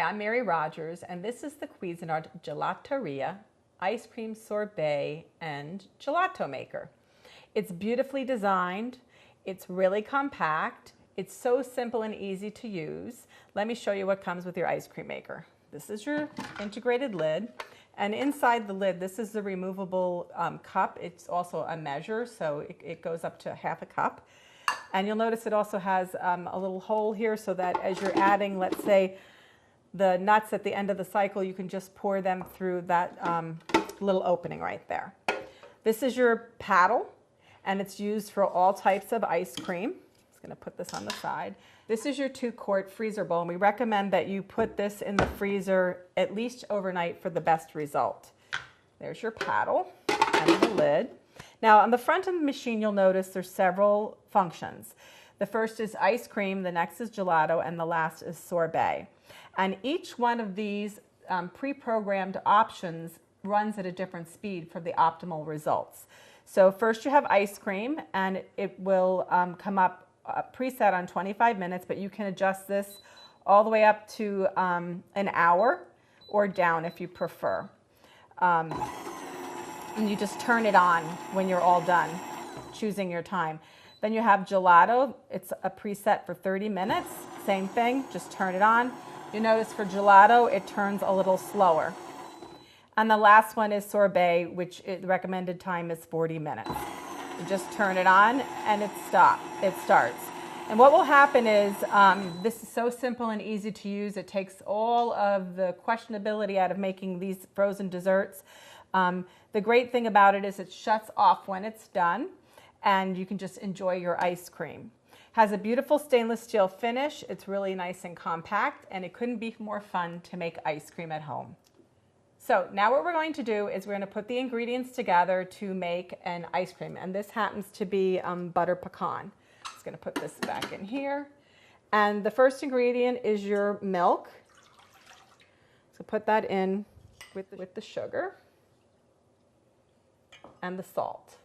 I'm Mary Rogers, and this is the Cuisinart Gelateria Ice Cream Sorbet and Gelato Maker. It's beautifully designed, it's really compact, it's so simple and easy to use. Let me show you what comes with your ice cream maker. This is your integrated lid, and inside the lid, this is the removable cup. It's also a measure, so it goes up to half a cup. And you'll notice it also has a little hole here so that as you're adding, let's say, the nuts at the end of the cycle, you can just pour them through that little opening right there. This is your paddle, and it's used for all types of ice cream. I'm just going to put this on the side. This is your 2-quart freezer bowl, and we recommend that you put this in the freezer at least overnight for the best result. There's your paddle and the lid. Now, on the front of the machine, you'll notice there's several functions. The first is ice cream, the next is gelato, and the last is sorbet. And each one of these pre-programmed options runs at a different speed for the optimal results. So first you have ice cream, and it will come up preset on 25 minutes, but you can adjust this all the way up to an hour or down if you prefer. And you just turn it on when you're all done choosing your time. Then you have gelato. It's a preset for 30 minutes. Same thing, just turn it on. You notice for gelato, it turns a little slower. And the last one is sorbet, which the recommended time is 40 minutes. You just turn it on and it starts. And what will happen is, this is so simple and easy to use. It takes all of the questionability out of making these frozen desserts. The great thing about it is it shuts off when it's done, and you can just enjoy your ice cream. Has a beautiful stainless steel finish. It's really nice and compact, and it couldn't be more fun to make ice cream at home. So now what we're going to do is we're going to put the ingredients together to make an ice cream, and this happens to be butter pecan. I'm just going to put this back in here. And the first ingredient is your milk. So put that in with the sugar and the salt.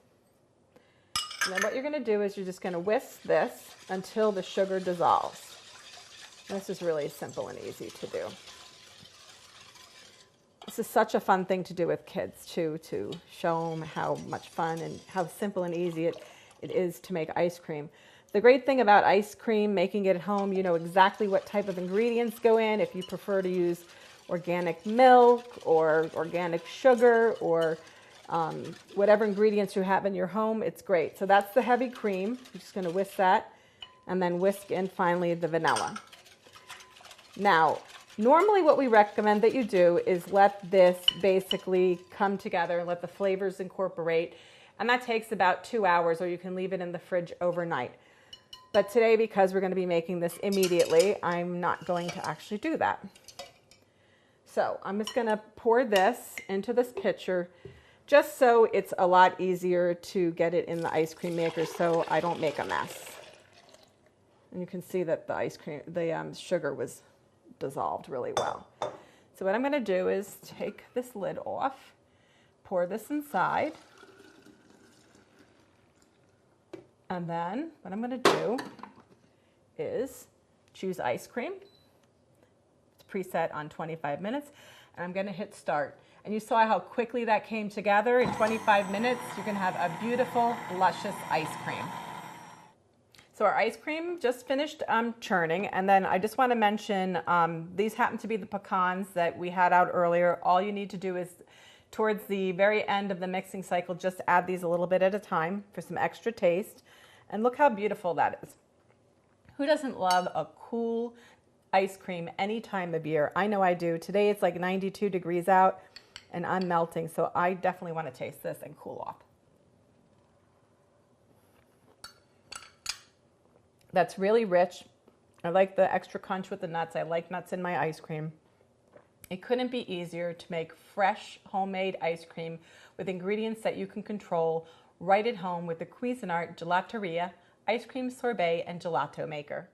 And then what you're going to do is you're just going to whisk this until the sugar dissolves. And this is really simple and easy to do. This is such a fun thing to do with kids too, to show them how much fun and how simple and easy it is to make ice cream. The great thing about ice cream, making it at home, you know exactly what type of ingredients go in. If you prefer to use organic milk or organic sugar or whatever ingredients you have in your home, it's great. So that's the heavy cream. I'm just going to whisk that and then whisk in finally the vanilla. Now, normally what we recommend that you do is let this basically come together and let the flavors incorporate, and that takes about 2 hours, or you can leave it in the fridge overnight. But today, because we're going to be making this immediately, I'm not going to actually do that. So I'm just going to pour this into this pitcher just so it's a lot easier to get it in the ice cream maker so I don't make a mess. And you can see that the sugar was dissolved really well. So what I'm going to do is take this lid off, pour this inside, and then what I'm going to do is choose ice cream. It's preset on 25 minutes, and I'm going to hit start. And you saw how quickly that came together. In 25 minutes, you can have a beautiful, luscious ice cream. So our ice cream just finished churning, and then I just want to mention these happen to be the pecans that we had out earlier. All you need to do is, towards the very end of the mixing cycle, just add these a little bit at a time for some extra taste. And look how beautiful that is. Who doesn't love a cool ice cream any time of year? I know I do. Today it's like 92 degrees out, and I'm melting, so I definitely want to taste this and cool off. That's really rich. I like the extra crunch with the nuts. I like nuts in my ice cream. It couldn't be easier to make fresh, homemade ice cream with ingredients that you can control right at home with the Cuisinart Gelateria Ice Cream Sorbet and Gelato Maker.